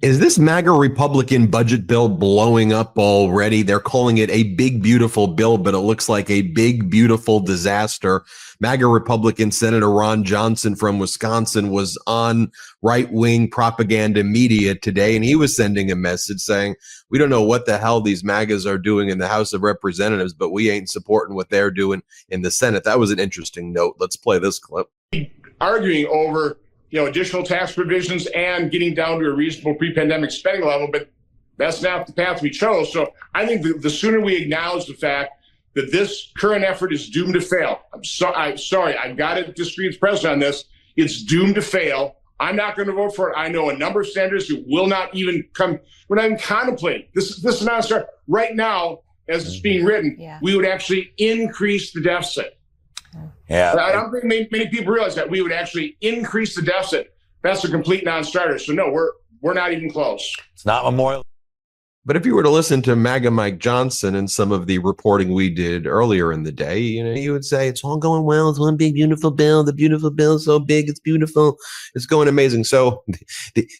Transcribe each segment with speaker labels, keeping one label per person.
Speaker 1: Is this MAGA Republican budget bill blowing up already? They're calling it a big, beautiful bill, but it looks like a big, beautiful disaster. MAGA Republican Senator Ron Johnson from Wisconsin was on right-wing propaganda media today, and he was sending a message saying, we don't know what the hell these MAGAs are doing in the House of Representatives, but we ain't supporting what they're doing in the Senate. That was an interesting note. Let's play this clip.
Speaker 2: Arguing over additional tax provisions and getting down to a reasonable pre-pandemic spending level, but that's not the path we chose. So I think the sooner we acknowledge the fact that this current effort is doomed to fail. I'm sorry, I've got to disagree with the president on this. It's doomed to fail. I'm not going to vote for it. I know a number of senators who will not even come. We're not even contemplating. This is not a start. Right now, as it's being written, we would actually increase the deficit.
Speaker 3: Yeah,
Speaker 2: I don't think many people realize that we would actually increase the deficit. That's a complete non-starter. So no, we're not even close.
Speaker 3: It's not Memorial.
Speaker 1: But if you were to listen to MAGA Mike Johnson and some of the reporting we did earlier in the day, you would say it's all going well. It's one big, beautiful bill. The beautiful bill is so big. It's beautiful. It's going amazing. So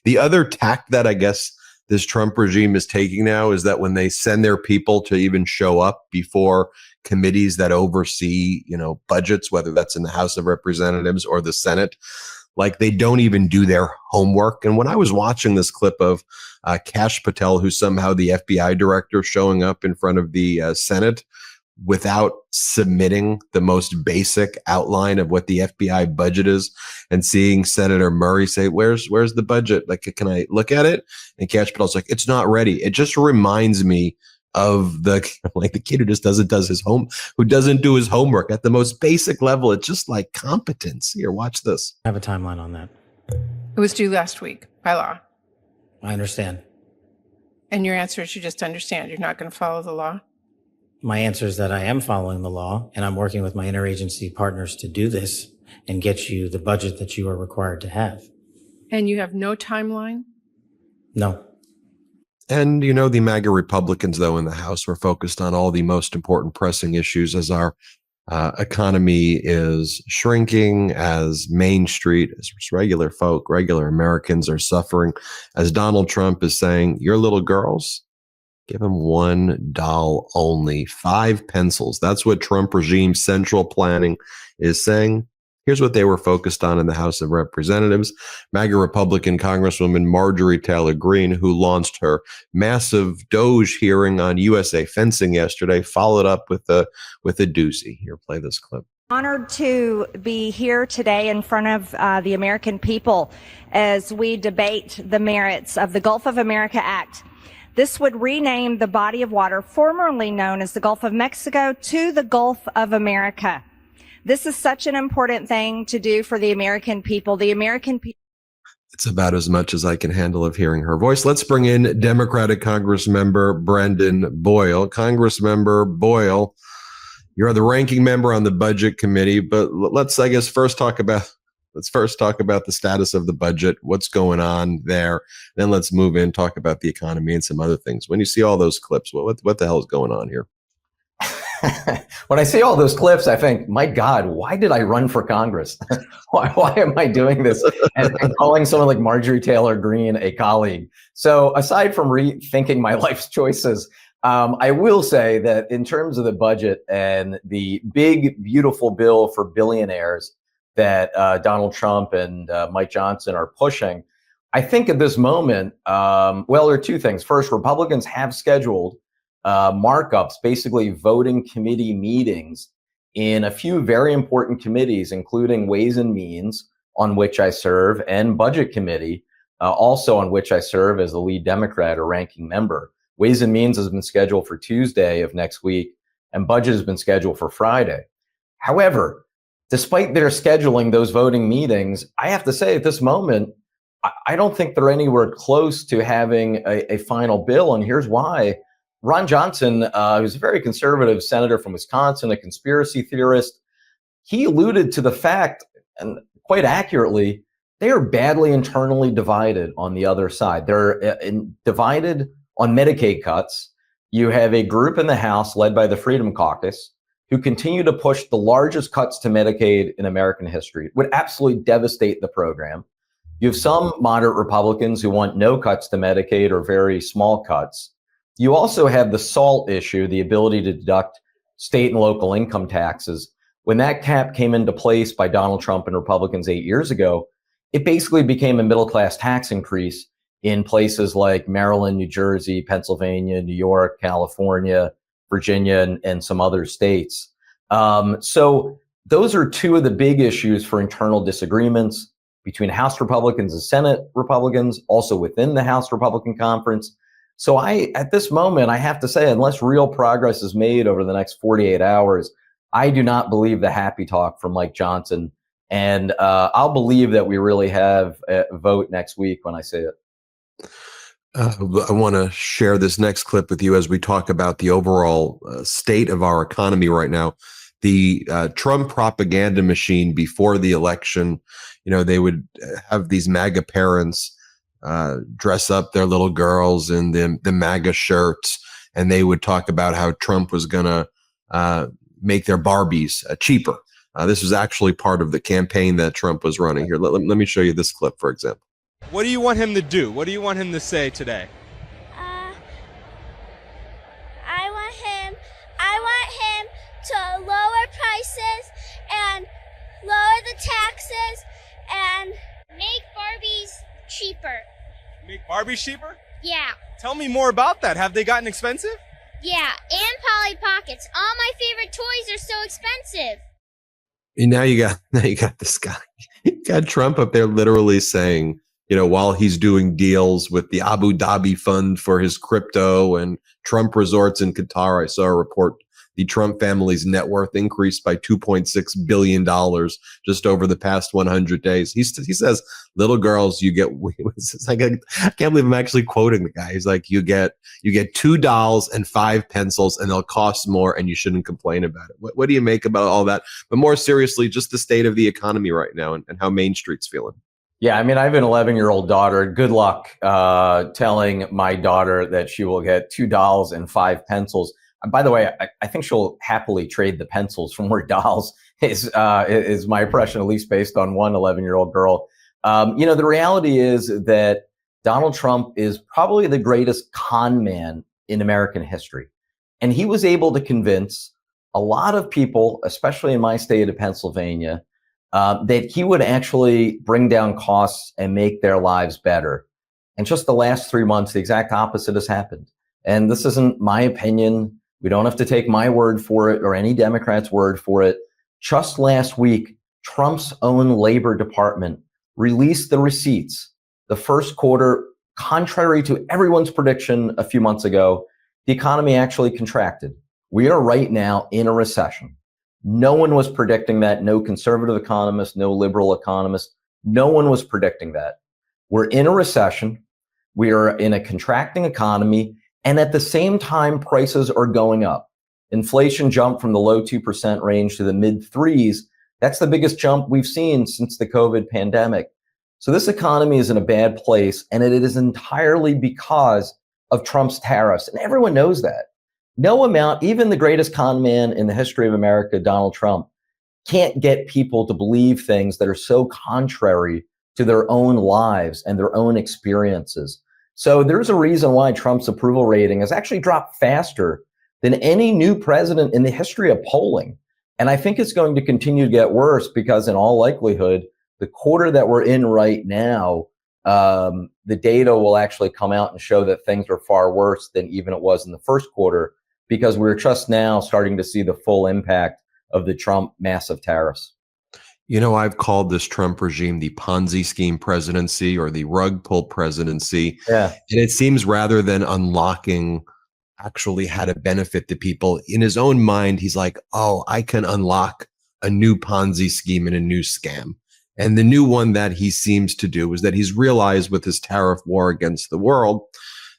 Speaker 1: the other tack that I guess this Trump regime is taking now is that when they send their people to even show up before committees that oversee, budgets, whether that's in the House of Representatives or the Senate, like they don't even do their homework. And when I was watching this clip of Kash Patel, who's somehow the FBI director, showing up in front of the Senate without submitting the most basic outline of what the FBI budget is, and seeing Senator Murray say, where's the budget? Like, can I look at it? And Kash Patel's like, it's not ready. It just reminds me of the kid who just doesn't do his homework at the most basic level. It's just like competence. Here, watch this.
Speaker 4: I have a timeline on that.
Speaker 5: It was due last week by law.
Speaker 4: I understand.
Speaker 5: And your answer is you just understand. You're not going to follow the law?
Speaker 4: My answer is that I am following the law, and I'm working with my interagency partners to do this and get you the budget that you are required to have.
Speaker 5: And you have no timeline?
Speaker 4: No.
Speaker 1: And, the MAGA Republicans, though, in the House were focused on all the most important pressing issues as our economy is shrinking, as Main Street, as regular folk, regular Americans are suffering, as Donald Trump is saying, your little girls, give them $1 only, 5 pencils. That's what Trump regime central planning is saying. Here's what they were focused on in the House of Representatives. MAGA Republican Congresswoman Marjorie Taylor Greene, who launched her massive Doge hearing on USA Fencing yesterday, followed up with a doozy. Here, play this clip.
Speaker 6: Honored to be here today in front of the American people as we debate the merits of the Gulf of America Act. This would rename the body of water formerly known as the Gulf of Mexico to the Gulf of America. This is such an important thing to do for the American people. The American people.
Speaker 1: It's about as much as I can handle of hearing her voice. Let's bring in Democratic Congressmember Brendan Boyle. Congressmember Boyle, you're the ranking member on the Budget Committee, but let's first talk about the status of the budget, what's going on there. Then let's move in, talk about the economy and some other things. When you see all those clips, what the hell is going on here?
Speaker 7: When I see all those clips, I think, my God, why did I run for Congress? why am I doing this? And calling someone like Marjorie Taylor Greene a colleague. So aside from rethinking my life's choices, I will say that in terms of the budget and the big, beautiful bill for billionaires that Donald Trump and Mike Johnson are pushing, I think at this moment, there are two things. First, Republicans have scheduled markups, basically voting committee meetings in a few very important committees, including Ways and Means, on which I serve, and Budget Committee, also on which I serve as the lead Democrat or ranking member. Ways and Means has been scheduled for Tuesday of next week, and Budget has been scheduled for Friday. However, despite their scheduling those voting meetings, I have to say at this moment, I don't think they're anywhere close to having a final bill, and here's why. Ron Johnson, who's a very conservative senator from Wisconsin, a conspiracy theorist, he alluded to the fact, and quite accurately, they are badly internally divided on the other side. They're divided on Medicaid cuts. You have a group in the House led by the Freedom Caucus who continue to push the largest cuts to Medicaid in American history. It would absolutely devastate the program. You have some moderate Republicans who want no cuts to Medicaid or very small cuts. You also have the SALT issue, the ability to deduct state and local income taxes. When that cap came into place by Donald Trump and Republicans 8 years ago, it basically became a middle-class tax increase in places like Maryland, New Jersey, Pennsylvania, New York, California, Virginia, and some other states. So those are two of the big issues for internal disagreements between House Republicans and Senate Republicans, also within the House Republican Conference. So at this moment, I have to say, unless real progress is made over the next 48 hours, I do not believe the happy talk from Mike Johnson. And I'll believe that we really have a vote next week when I see it.
Speaker 1: I want to share this next clip with you as we talk about the overall state of our economy right now. The Trump propaganda machine before the election, they would have these MAGA parents dress up their little girls in the MAGA shirts, and they would talk about how Trump was going to make their Barbies cheaper. This was actually part of the campaign that Trump was running here. Let me show you this clip, for example.
Speaker 8: What do you want him to do? What do you want him to say today?
Speaker 9: I want him to lower prices and lower the taxes and make Barbies cheaper.
Speaker 8: Make Barbies cheaper?
Speaker 9: Yeah.
Speaker 8: Tell me more about that. Have they gotten expensive?
Speaker 9: Yeah, and Polly Pockets. All my favorite toys are so expensive.
Speaker 1: And now you got this guy. You got Trump up there literally saying, while he's doing deals with the Abu Dhabi fund for his crypto and Trump resorts in Qatar. I saw a report. The Trump family's net worth increased by $2.6 billion just over the past 100 days. He says, little girls, you get, I can't believe I'm actually quoting the guy. He's like, you get $2 and 5 pencils and they'll cost more and you shouldn't complain about it. What do you make about all that? But more seriously, just the state of the economy right now and how Main Street's feeling.
Speaker 7: Yeah, I mean, I have an 11-year-old daughter. Good luck telling my daughter that she will get $2 and 5 pencils. By the way, I think she'll happily trade the pencils for more dolls is my impression, at least based on one 11-year-old girl. The reality is that Donald Trump is probably the greatest con man in American history. And he was able to convince a lot of people, especially in my state of Pennsylvania, that he would actually bring down costs and make their lives better. And just the last 3 months, the exact opposite has happened. And this isn't my opinion. We don't have to take my word for it or any Democrat's word for it. Just last week, Trump's own Labor Department released the receipts. The first quarter, contrary to everyone's prediction a few months ago, the economy actually contracted. We are right now in a recession. No one was predicting that. No conservative economist, no liberal economist. No one was predicting that. We're in a recession. We are in a contracting economy. And at the same time, prices are going up. Inflation jumped from the low 2% range to the mid 3s. That's the biggest jump we've seen since the COVID pandemic. So this economy is in a bad place, and it is entirely because of Trump's tariffs. And everyone knows that. No amount, even the greatest con man in the history of America, Donald Trump, can't get people to believe things that are so contrary to their own lives and their own experiences. So there's a reason why Trump's approval rating has actually dropped faster than any new president in the history of polling. And I think it's going to continue to get worse because in all likelihood, the quarter that we're in right now, the data will actually come out and show that things are far worse than even it was in the first quarter, because we're just now starting to see the full impact of the Trump massive tariffs.
Speaker 1: I've called this Trump regime the Ponzi scheme presidency or the rug pull presidency.
Speaker 7: Yeah.
Speaker 1: And it seems rather than unlocking actually how to benefit the people, in his own mind, he's like, oh, I can unlock a new Ponzi scheme and a new scam. And the new one that he seems to do is that he's realized with his tariff war against the world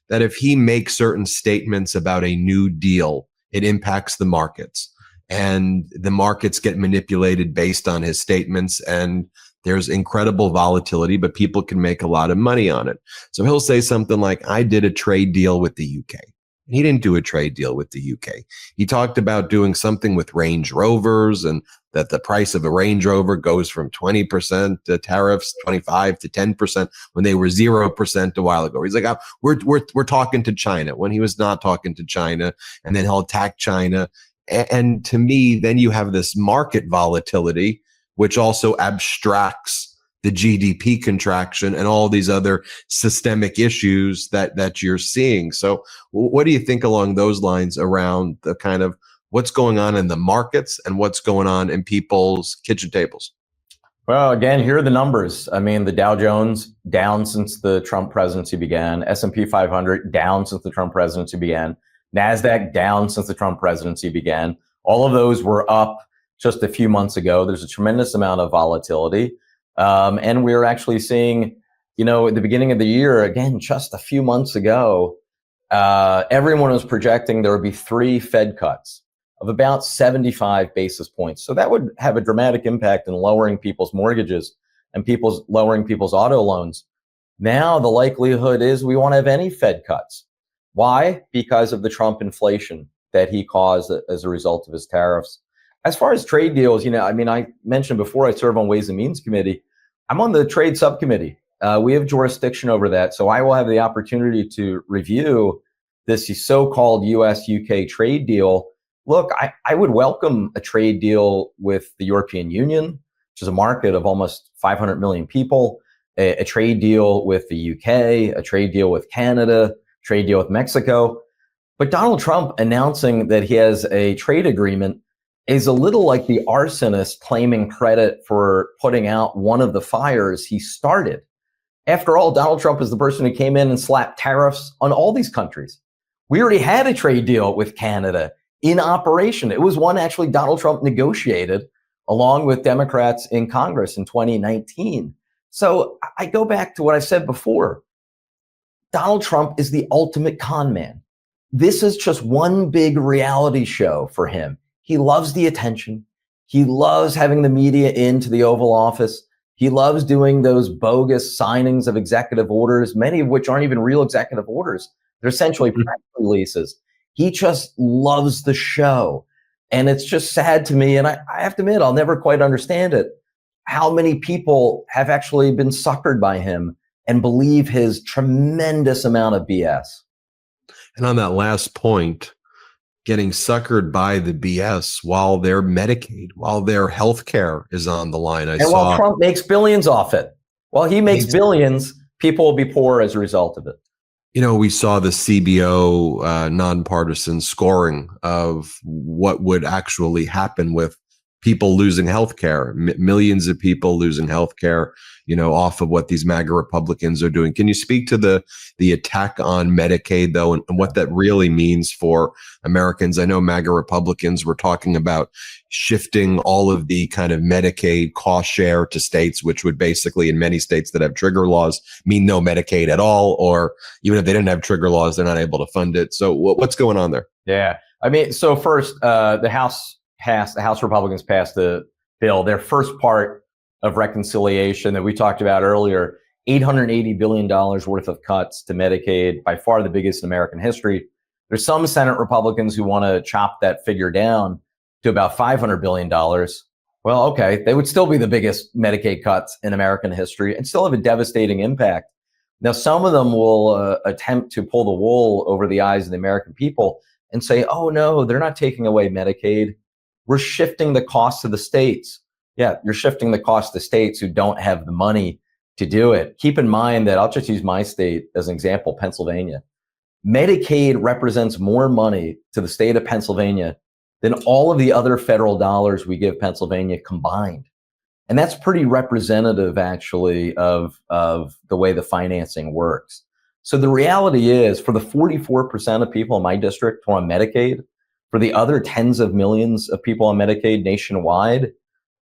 Speaker 1: that if he makes certain statements about a new deal, it impacts the markets. And the markets get manipulated based on his statements, and there's incredible volatility, but people can make a lot of money on it. So he'll say something like, I did a trade deal with the UK. He didn't do a trade deal with the UK. He talked about doing something with Range Rovers, and that the price of a Range Rover goes from 20% to tariffs, 25 to 10% when they were 0% a while ago. He's like, oh, we're talking to China, when he was not talking to China, and then he'll attack China. And to me, then you have this market volatility, which also abstracts the GDP contraction and all these other systemic issues that you're seeing. So what do you think along those lines around the kind of what's going on in the markets and what's going on in people's kitchen tables?
Speaker 7: Well, again, here are the numbers. I mean, the Dow Jones down since the Trump presidency began, S&P 500 down since the Trump presidency began, NASDAQ down since the Trump presidency began. All of those were up just a few months ago. There's a tremendous amount of volatility. And we're actually seeing, at the beginning of the year, again, just a few months ago, everyone was projecting there would be 3 Fed cuts of about 75 basis points. So that would have a dramatic impact in lowering people's mortgages and lowering people's auto loans. Now the likelihood is we won't have any Fed cuts. Why? Because of the Trump inflation that he caused as a result of his tariffs. As far as trade deals, I mentioned before I serve on Ways and Means Committee. I'm on the trade subcommittee. We have jurisdiction over that. So I will have the opportunity to review this so-called US-UK trade deal. Look, I would welcome a trade deal with the European Union, which is a market of almost 500 million people, a trade deal with the UK, a trade deal with Canada, trade deal with Mexico. But Donald Trump announcing that he has a trade agreement is a little like the arsonist claiming credit for putting out one of the fires he started. After all, Donald Trump is the person who came in and slapped tariffs on all these countries. We already had a trade deal with Canada in operation. It was one actually Donald Trump negotiated along with Democrats in Congress in 2019. So I go back to what I said before. Donald Trump is the ultimate con man. This is just one big reality show for him. He loves the attention. He loves having the media into the Oval Office. He loves doing those bogus signings of executive orders, many of which aren't even real executive orders. They're essentially press releases. He just loves the show. And it's just sad to me, and I have to admit, I'll never quite understand it, how many people have actually been suckered by him and believe his tremendous amount of BS.
Speaker 1: And on that last point, getting suckered by the BS while their Medicaid, while their health care is on the line.
Speaker 7: While Trump makes billions off it, while he makes billions, people will be poor as a result of it.
Speaker 1: We saw the CBO nonpartisan scoring of what would actually happen with people losing health care, millions of people losing health care, off of what these MAGA Republicans are doing. Can you speak to the attack on Medicaid, though, and what that really means for Americans? I know MAGA Republicans were talking about shifting all of the kind of Medicaid cost share to states, which would basically, in many states that have trigger laws, mean no Medicaid at all, or even if they didn't have trigger laws, they're not able to fund it. So what's going on there?
Speaker 7: Yeah. So first, the House Republicans passed the bill, their first part of reconciliation that we talked about earlier, $880 billion worth of cuts to Medicaid, by far the biggest in American history. There's some Senate Republicans who want to chop that figure down to about $500 billion. Well, okay, they would still be the biggest Medicaid cuts in American history and still have a devastating impact. Now, some of them will attempt to pull the wool over the eyes of the American people and say, oh, no, they're not taking away Medicaid. We're shifting the cost to the states. Yeah, you're shifting the cost to states who don't have the money to do it. Keep in mind that I'll just use my state as an example, Pennsylvania. Medicaid represents more money to the state of Pennsylvania than all of the other federal dollars we give Pennsylvania combined. And that's pretty representative, actually, of the way the financing works. So the reality is, for the 44% of people in my district who are on Medicaid, for the other tens of millions of people on Medicaid nationwide,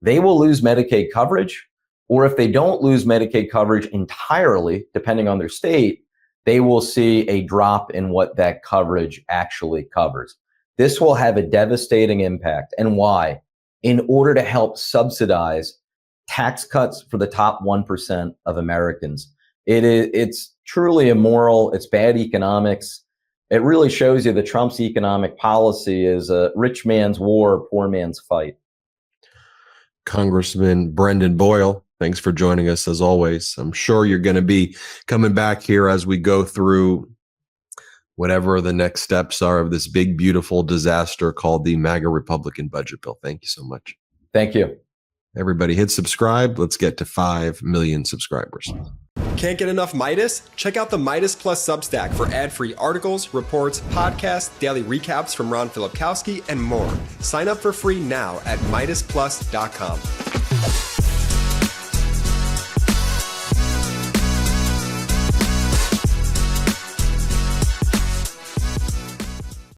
Speaker 7: they will lose Medicaid coverage, or if they don't lose Medicaid coverage entirely, depending on their state, they will see a drop in what that coverage actually covers. This will have a devastating impact. And why? In order to help subsidize tax cuts for the top 1% of Americans. It's truly immoral. It's bad economics. it really shows you that Trump's economic policy is a rich man's war, poor man's fight.
Speaker 1: Congressman Brendan Boyle, thanks for joining us as always. I'm sure you're going to be coming back here as we go through whatever the next steps are of this big, beautiful disaster called the MAGA Republican budget bill. Thank you so much.
Speaker 7: Thank you.
Speaker 1: Everybody hit subscribe. Let's get to 5 million subscribers.
Speaker 10: Can't get enough Meidas? Check out the Meidas Plus Substack for ad-free articles, reports, podcasts, daily recaps from Ron Filipkowski, and more. Sign up for free now at MeidasPlus.com.